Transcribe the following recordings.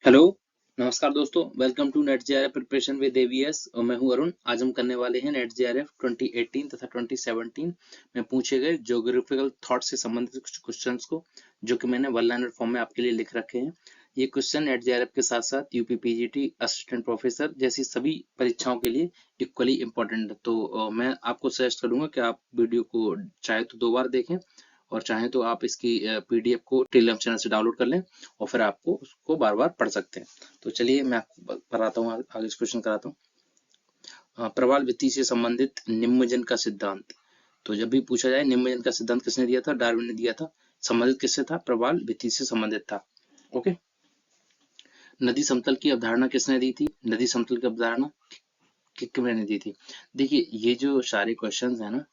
Hello, नमस्कार दोस्तों। Welcome to NET JRF preparation with AVS और मैं हूं अरुण। आज हम करने वाले हैं नेट जेआरएफ 2018 तथा 2017 में पूछे गए ज्योग्राफिकल थॉट से संबंधित कुछ क्वेश्चंस को, जो कि मैंने वन लाइनर फॉर्म में आपके लिए लिख रखे हैं। ये क्वेश्चन नेट जेआरएफ के साथ साथ यूपी पीजीटी, असिस्टेंट प्रोफेसर जैसी सभी परीक्षाओं के लिए इक्वली इंपॉर्टेंट है। तो मैं आपको सजेस्ट करूंगा कि आप वीडियो को चाहे तो 2 बार देखें और चाहे तो आप इसकी पीडीएफ को टेलीग्राम चैनल से डाउनलोड कर लें और फिर आपको उसको बार बार पढ़ सकते हैं। तो चलिए मैं आपको पढ़ाता हूँ, आगे इस क्वेश्चन कराता हूँ। प्रवाल विधि से संबंधित निम्नजन का सिद्धांत। तो जब भी पूछा जाए निम्नजन का सिद्धांत किसने दिया था, डार्विन ने दिया था। संबंधित किससे था, प्रवाल विधि से संबंधित था। ओके। नदी समतल की अवधारणा किसने दी थी, नदी समतल की अवधारणा किसने दी थी। देखिए ये जो सारे क्वेश्चन है ना,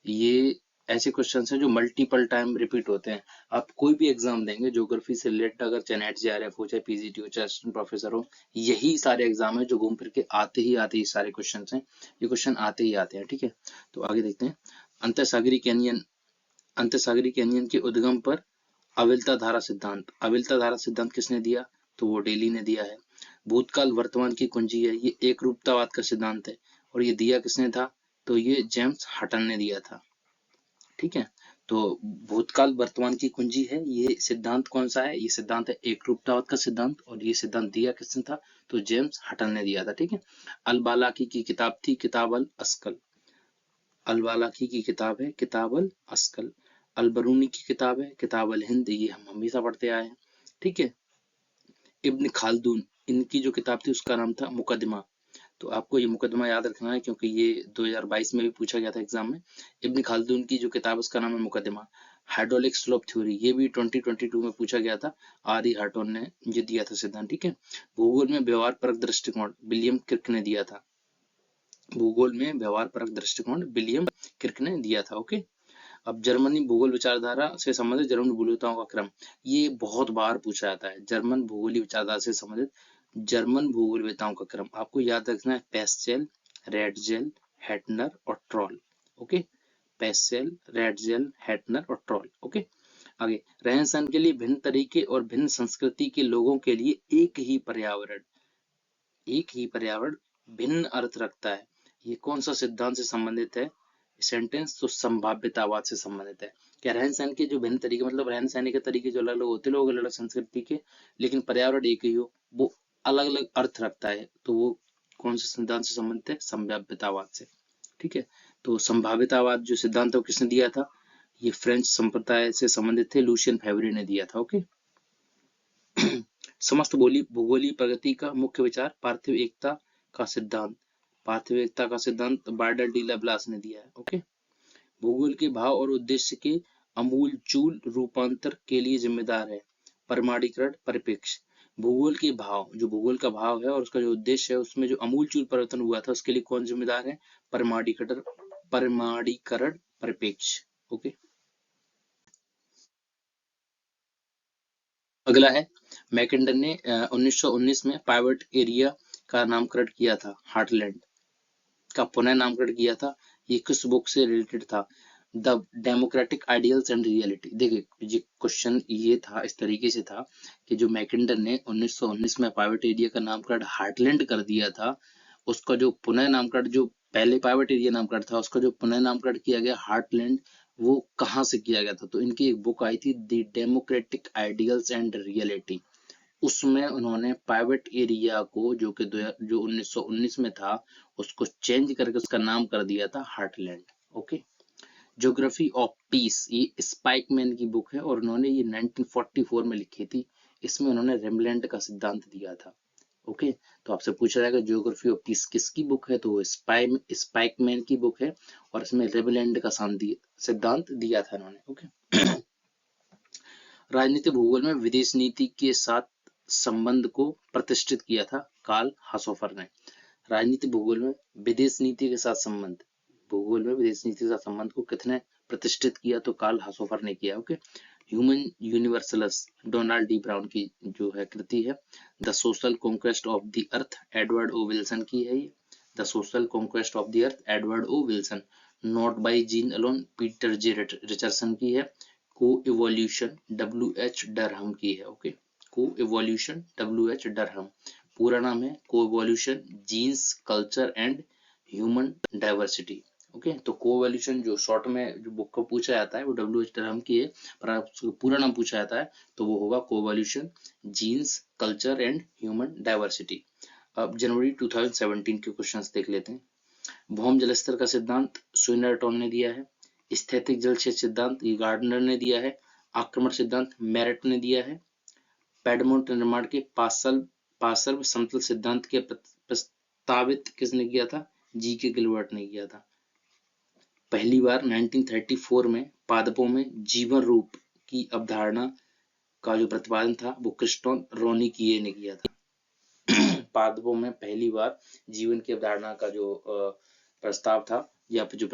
ये ऐसे क्वेश्चन हैं जो मल्टीपल टाइम रिपीट होते हैं। आप कोई भी एग्जाम देंगे ज्योग्राफी से रिलेटेड, अगर चाहे नेट जेआरएफ हो, चाहे पीजीटी हो, चाहे असिस्टेंट प्रोफेसर हो, यही सारे एग्जाम है जो घूम फिर के आते ही सारे क्वेश्चन हैं। ये क्वेश्चन आते ही आते हैं। ठीक है, तो आगे देखते हैं। अंतरसागरीय कैनियन के उद्गम पर अविलता धारा सिद्धांत। अविलता धारा सिद्धांत किसने दिया, तो वो डेली ने दिया है। भूतकाल वर्तमान की कुंजी है, ये एक रूपतावाद का सिद्धांत है और ये दिया किसने था, तो ये जेम्स हटन ने दिया था। ठीक है, तो भूतकाल वर्तमान की कुंजी है, ये सिद्धांत कौन सा है, ये सिद्धांत है एक रूपतावाद का सिद्धांत और ये सिद्धांत दिया किसने था, तो जेम्स हटन ने दिया था। ठीक है, अल-बालाकी की किताब थी किताब अल अस्कल। अल-बालाकी की किताब है किताब अल अस्कल। अल-बरूनी की किताब है किताब अल हिंद, ये हम हमेशा पढ़ते आए हैं। ठीक है, इब्न खालदून, इनकी जो किताब थी उसका नाम था मुकदमा। तो आपको ये मुकदमा याद रखना है क्योंकि ये 2022 में भी पूछा गया था एग्जाम में। इब्न खालदून की जो किताब उसका नाम है मुकदमा। हाइड्रोलिक स्लोप थ्योरी, ये भी 2022 में पूछा गया था। आर ई हार्टोन ने ये दिया था सिद्धांत। ठीक है, भूगोल में व्यवहार परक दृष्टिकोण, विलियम किर्क ने दिया था। भूगोल में व्यवहार परक दृष्टिकोण विलियम किर्क ने दिया था। ओके। अब जर्मनी भूगोल विचारधारा से संबंधित जर्मन भूगोलिकताओं का क्रम, ये बहुत बार पूछा जाता है। जर्मन भूगोलीय विचारधारा से संबंधित जर्मन भूगोलवेताओं का क्रम आपको याद रखना है। पेस्चेल, रेडजेल, हेटनर और ट्रॉल। ओके, पेस्चेल, रेडजेल, हेटनर और ट्रॉल। ओके, आगे रहन सहन के लिए भिन्न तरीके और भिन्न संस्कृति के लोगों के लिए एक ही पर्यावरण भिन्न अर्थ रखता है। ये कौन सा सिद्धांत से संबंधित है सेंटेंस, तो संभाव्यतावाद से संबंधित है। क्या रहन सहन के जो भिन्न तरीके, मतलब रहन सहन के तरीके जो अलग अलग होते, लोग अलग अलग संस्कृति के, लेकिन पर्यावरण एक ही हो, वो अलग अलग अर्थ रखता है, तो वो कौन से सिद्धांत से संबंधित है, संभाव्यतावाद से। ठीक है, तो संभाव्यतावाद जो सिद्धांत है वो किसने दिया था, ये फ्रेंच संप्रदाय से संबंधित थे, लूसियन फेवरे ने दिया था। ओके। समस्त भूगोलीय प्रगति का मुख्य विचार पार्थिव एकता का सिद्धांत, बार्डर डी लाप्लास ने दिया है। ओके, भूगोल के भाव और उद्देश्य के अमूलचूल रूपांतर के लिए जिम्मेदार है परमाणीकरण परिप्रेक्ष्य। भूगोल के भाव, जो भूगोल का भाव है और उसका जो उद्देश्य है, उसमें जो अमूलचूल परिवर्तन हुआ था, उसके लिए कौन जिम्मेदार है, परमाणीकरण परिप्रेक्ष्य। ओके, अगला है मैकेंडर ने 1919 में पाइवट एरिया का नामकरण किया था, हार्टलैंड का पुनः नामकरण किया था। ये किस बुक से रिलेटेड था, the democratic ideals and reality. देखिए ये क्वेश्चन ये था, इस तरीके से था कि जो मैकेंडर ने 1919 में पाइवट एरिया का नामकरण हार्टलैंड कर दिया था, उसका जो पुनः नामकरण, जो पहले पाइवट एरिया नामकरण था, उसका जो पुनः नामकरण किया गया हार्टलैंड, वो कहाँ से किया गया था, तो इनकी एक बुक आई थी the democratic ideals and reality. उसमें उन्होंने पाइवट एरिया को जो 1919 में था, उसको चेंज करके उसका नाम कर दिया था heartland. Okay, geography of peace, ये स्पाइकमैन की बुक है और उन्होंने ये 1944 में लिखी थी। इसमें उन्होंने रेमलैंड का सिद्धांत दिया था। ओके, तो आपसे पूछा जाएगा ज्योग्राफी ऑफ पीस किसकी बुक है, तो वो स्पाइकमैन की बुक है और इसमें रेमलैंड का सिद्धांत दिया था इन्होंने। ओके। राजनीति भूगोल में विदेश नीति के साथ संबंध को प्रतिष्ठित किया था कार्ल हासोफर ने। राजनीति भूगोल में विदेश नीति के साथ संबंध, भूगोल में विदेश नीति के साथ संबंध को कितने प्रतिष्ठित किया, तो कार्ल हासोफर ने किया। Okay, human universals, Donald D Brown की जो है कृति है। The social conquest of the earth, Edward O Wilson की है ये। The social conquest of the earth, Edward O Wilson. Not by gene alone, Peter J Richardson की है। को इवोल्यूशन, डब्ल्यू एच डरहम की है। ओके, को एवोल्यूशन, WH डरहम। पूरा नाम है co evolution, genes, culture and human diversity. Okay, तो को एवोल्यूशन जो शॉर्ट में जो बुक को पूछा जाता है वो WH डरहम की है, पर आपको पूरा नाम पूछा जाता है तो वो होगा co evolution, genes, culture and human diversity. अब जनवरी 2017 के क्वेश्चंस देख लेते हैं। भौम जलस्तर का सिद्धांत स्विनरटन ने दिया है। स्थैतिक जल क्षेत्र सिद्धांत ये गार्डनर ने दिया है। आक्रमण सिद्धांत मेरिट ने दिया है। पेडमोंट निर्माण के पार्श्व समतल सिद्धांत के प्रस्तावित किसने किया था? G.K. गिलबर्ट ने किया था। पहली बार 1934 में पादपों में जीवन रूप की अवधारणा का जो प्रतिपादन था वो क्रिस्टोन रोनिकिये ने किया था। पादपों में पहली बार जीवन की अवधारणा का जो प्रस्ताव था या फिर जो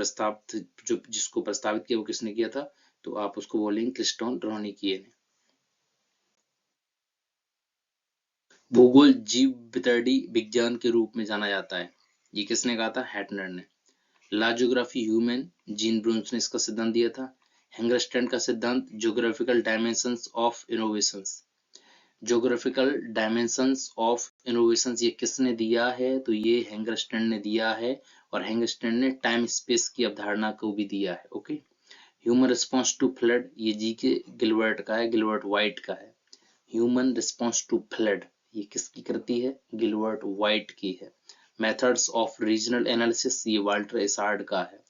जिसको प्रस्तावित किया वो किसने किया था? तो आप उसको बोलेंगे क्रिस्टोन रोनिकिये ने। भूगोल जीव वितरणी विज्ञान के रूप में जाना जाता है, ये किसने कहा था? हैटनर ने। ला ज्योग्राफी ह्यूमन, जीन ब्रून्स ने इसका सिद्धांत दिया था। हैंगरस्टैंड का सिद्धांत geographical dimensions of innovations. Geographical dimensions of innovations ये किसने दिया है? तो ये हैंगरस्टैंड ने दिया है, और हैंगरस्टैंड ने टाइम स्पेस की अवधारणा को भी दिया है। Okay, human response to flood ये G.K. गिलबर्ट का है, गिलबर्ट व्हाइट का है। ह्यूमन रिस्पॉन्स टू फ्लड ये किसकी कृति है? गिलबर्ट व्हाइट की है। मेथड्स ऑफ रीजनल एनालिसिस ये वाल्टर इसार्ड का है।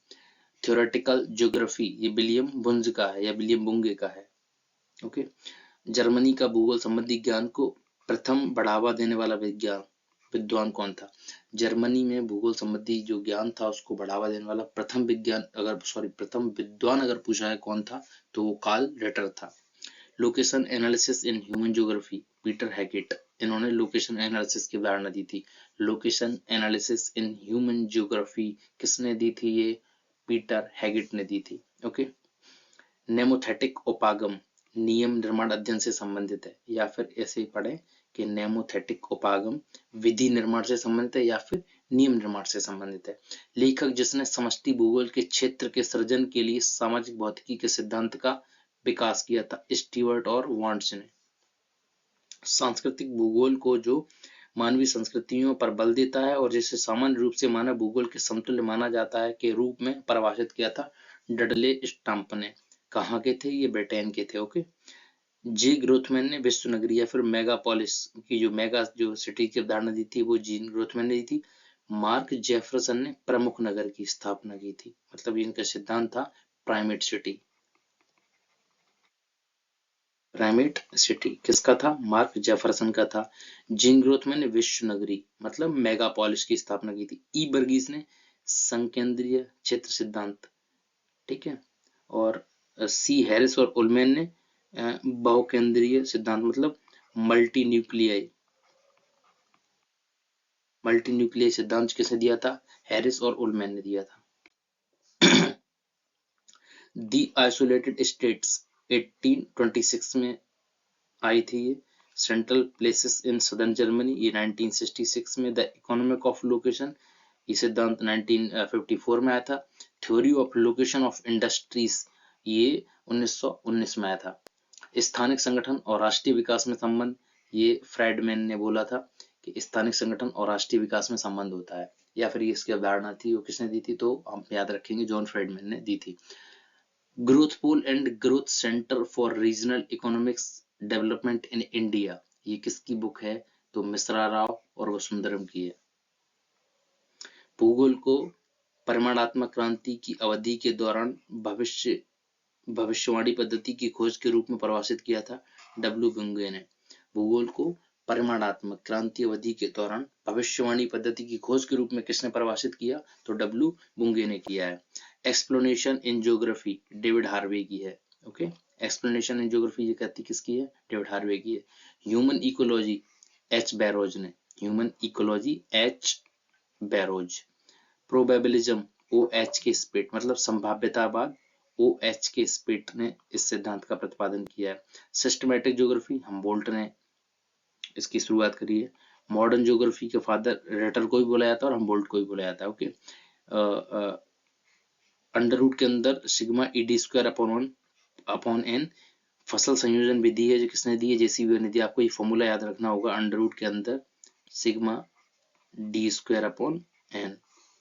थ्योरेटिकल ज्योग्राफी ये विलियम बुंज का है या विलियम बुंगे का है। ओके, जर्मनी का भूगोल संबंधी ज्ञान को प्रथम बढ़ावा देने वाला विद्वान कौन था? जर्मनी में भूगोल संबंधी जो ज्ञान था उसको बढ़ावा देने वाला प्रथम विद्वान अगर पूछा है कौन था तो वो कार्ल रिटर था। Location analysis in human geography Peter हैकेट, इन्होंने लोकेशन एनालिसिस की अवधारणा दी थी। Location analysis in human geography किसने दी थी? ये पीटर हैकेट ने दी थी। ओके, नेमोथेटिक उपागम नियम निर्माण अध्ययन से संबंधित है, या फिर ऐसे ही पढ़े कि नेमोथेटिक उपागम विधि निर्माण से संबंधित है या फिर नियम निर्माण से संबंधित है। लेखक जिसने समष्टि भूगोल के क्षेत्र के सृजन के लिए सामाजिक भौतिकी के सिद्धांत का विकास किया था, स्टीवर्ट और वॉन्ट्स ने। सांस्कृतिक भूगोल को जो मानवीय संस्कृतियों पर बल देता है और जिसे सामान्य रूप से मानव भूगोल के समतुल्य माना जाता है के रूप में परिभाषित किया था डडले स्टम्प ने। कहाँ के थे? ये ब्रिटेन के थे। ओके, जी ग्रोथमैन ने विश्व नगरी या फिर मेगापोलिस की जो सिटी की अवधारणा दी थी वो जी ग्रोथमैन ने दी थी। मार्क जेफरसन ने प्रमुख नगर की स्थापना की थी, मतलब इनका सिद्धांत था प्राइमेट सिटी। प्राइमेट सिटी किसका था? मार्क जेफरसन का था। जिन ग्रोथमैन ने विश्व नगरी मतलब मेगापोलिस की स्थापना की थी। ई बर्गीस ने संकेंद्रीय क्षेत्र सिद्धांत, ठीक है, और सी हैरिस और उलमैन ने बहुकेंद्रीय सिद्धांत मतलब मल्टी न्यूक्लियाई सिद्धांत किसने दिया था? हैरिस और उलमैन ने दिया था। दी आइसोलेटेड स्टेट्स 1826 में आई थी ये। Central places in southern Germany ये 1966 में। द इकोनॉमिक ऑफ लोकेशन ये सिद्धांत 1954 में आया था। Theory of location of industries ये 1919 में आया था। स्थानिक संगठन और राष्ट्रीय विकास में संबंध ये फ्रेडमैन ने बोला था कि स्थानिक संगठन और राष्ट्रीय विकास में संबंध होता है, या फिर ये इसकी अवधारणा थी वो किसने दी थी? तो हम याद रखेंगे जॉन फ्रेडमैन ने दी थी। Growth pole and growth centre for regional economics development in India ये किसकी बुक है? तो मिश्रा राव और वसुंधरम की है। भूगोल को परिमाणात्मक क्रांति की अवधि के दौरान भविष्यवाणी पद्धति की खोज के रूप में परिभाषित किया था डब्ल्यू बुंगे ने। भूगोल को परिमाणात्मक क्रांति अवधि के दौरान भविष्यवाणी पद्धति की खोज के रूप में किसने परिभाषित किया? तो डब्ल्यू बुंगे ने किया है। Explanation in geography David Harvey की है। ओके, एक्सप्लेनेशन इन ज्योग्राफी ये कहती किसकी है? डेविड हार्वे की है। ह्यूमन इकोलॉजी एच बैरोज ने। Human ecology H Barrows. Probabilism OH K Spate मतलब संभाव्यतावाद OH के स्पिट ने इस सिद्धांत का प्रतिपादन किया है। सिस्टमैटिक ज्योग्राफी हमबोल्ट ने इसकी शुरुआत करी है। मॉडर्न ज्योग्राफी के फादर रिटर को भी बोला जाता है और हमबोल्ट को भी बोला जाता है। ओके, अंडर रूट के अंदर सिग्मा ED² अपॉन N फसल संयोजन विधि है जो किसने दी है, जेसीबी ने दी। आपको ये फॉर्मूला याद रखना होगा, अंडर रूट के अंदर sigma D square upon N,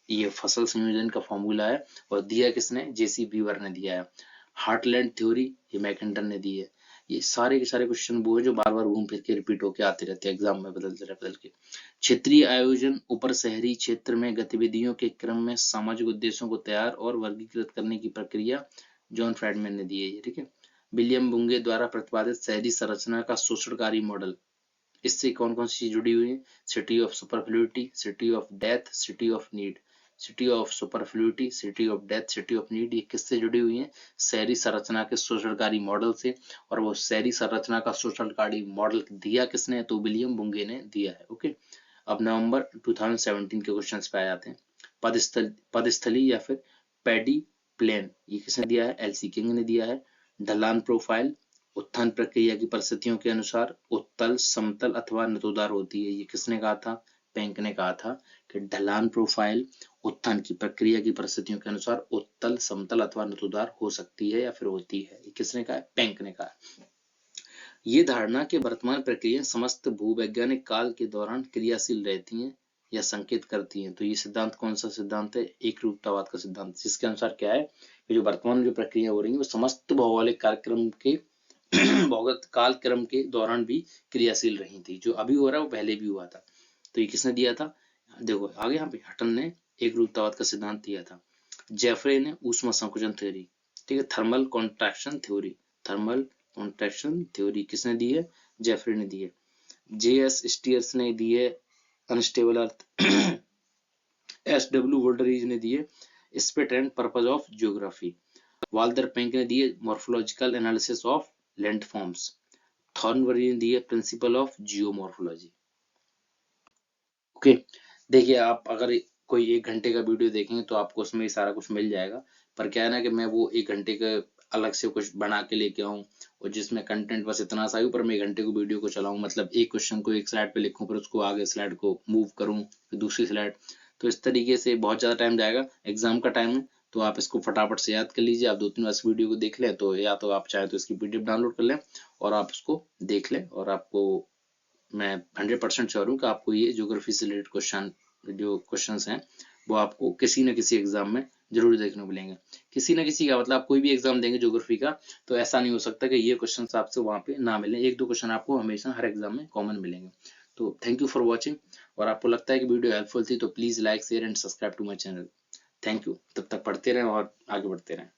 ये फसल संयोजन का फॉर्मूला है और दिया किसने, जेसी बीवर ने दिया है। हार्टलैंड थ्योरी ये मैकेंडन ने दी है। ये सारे के सारे क्वेश्चन वो है जो बार बार घूम फिर के रिपीट होके आते रहते हैं एग्जाम में, बदल के। क्षेत्रीय आयोजन उपर शहरी क्षेत्र में गतिविधियों के क्रम में सामाजिक उद्देश्यों को तैयार और वर्गीकृत करने की प्रक्रिया जॉन फ्राइडमैन ने दी है, ठीक है। विलियम बुंगे द्वारा प्रतिपादित शहरी संरचना का शोषणकारी मॉडल, इससे कौन कौन सी चीज जुड़ी हुई है, city of superfluity, city of death, city of need. City of superfluity, city of death, city of need, ये किससे जुड़ी हुई है, शहरी संरचना के शोषणकारी मॉडल से। और वो शहरी संरचना का शोषणकारी मॉडल दिया किसने, तो विलियम बुंगे ने दिया है। ओके, अब नवंबर 2017 के क्वेश्चंस पे आ जाते हैं। पदस्थली या फिर पैडी प्लेन, ये किसने दिया है, एलसी किंग ने दिया है। ढलान प्रोफाइल, उत्थान प्रक्रिया की परिस्थितियों के अनुसार उत्तल, समतल अथवा नतोदार होती है, ये किसने कहा था, पेंक ने कहा था कि ढलान प्रोफाइल उत्थान की प्रक्रिया की परिस्थितियों के अनुसार उत्तल, समतल अथवा नतोदार हो सकती है या फिर होती है, ये किसने कहा, पेंक ने कहा। ये धारणा के वर्तमान प्रक्रिया समस्त भूवैज्ञानिक काल के दौरान क्रियाशील रहती हैं या संकेत करती हैं। तो ये सिद्धांत कौन सा सिद्धांत है, एक रूपतावाद का सिद्धांत, जिसके अनुसार क्या है कि जो वर्तमान जो प्रक्रिया हो रही है वो समस्त भौगोलिक कार्यक्रम के भौगोलिक काल क्रम के दौरान भी क्रियाशील रही थी, जो अभी हो रहा है वो पहले भी हुआ था। तो ये किसने दिया था, देखो आगे यहाँ पे हटन ने एक रूपतावाद का सिद्धांत दिया था। जेफरे ने ऊष्मा संकुचन थ्योरी, ठीक है। Thermal contraction theory, thermal contraction theory किसने दी है, जेफरे ने दी है। जे.एस. स्टीयर्स ने दी है अनस्टेबल अर्थ। एस.डब्ल्यू. वोल्डरीज ने दी है spirit and purpose of geography. Walter Penck ने दी है morphological analysis of landforms. Thornbury ने दी है प्रिंसिपल ऑफ जियोमॉर्फोलॉजी। ओके, देखिए आप अगर कोई 1 घंटे का वीडियो देखेंगे तो आपको उसमें सारा कुछ मिल जाएगा, पर क्या है ना कि मैं वो 1 घंटे का अलग से कुछ बना के लेके आऊँ और जिसमें कंटेंट बस इतना सा ही, पर मैं 1 घंटे को वीडियो को चलाऊं, मतलब एक क्वेश्चन को एक स्लाइड पे लिखूं, फिर उसको आगे स्लाइड को मूव करूं, फिर दूसरी स्लाइड, तो इस तरीके से बहुत ज्यादा टाइम जाएगा। एग्जाम का टाइम है तो आप इसको फटाफट से याद कर लीजिए। आप 2-3 बार इस वीडियो को देख लें, तो या तो आप चाहे तो इसकी पीडीएफ डाउनलोड कर लें और आप उसको देख लें, और आपको मैं 100% श्योर हूँ कि आपको ये ज्योग्राफी से रिलेटेड क्वेश्चन जो क्वेश्चंस हैं वो आपको किसी न किसी एग्जाम में जरूर देखने को मिलेंगे। किसी न किसी का मतलब आप कोई भी एग्जाम देंगे ज्योग्राफी का तो ऐसा नहीं हो सकता कि ये क्वेश्चंस आपसे वहाँ पे ना मिले, 1-2 क्वेश्चन आपको हमेशा हर एग्जाम में कॉमन मिलेंगे। तो थैंक यू फॉर वॉचिंग, और आपको लगता है कि वीडियो हेल्पफुल थी तो please like, share and subscribe to my channel. Thank you, तब तक पढ़ते रहें और आगे बढ़ते रहें।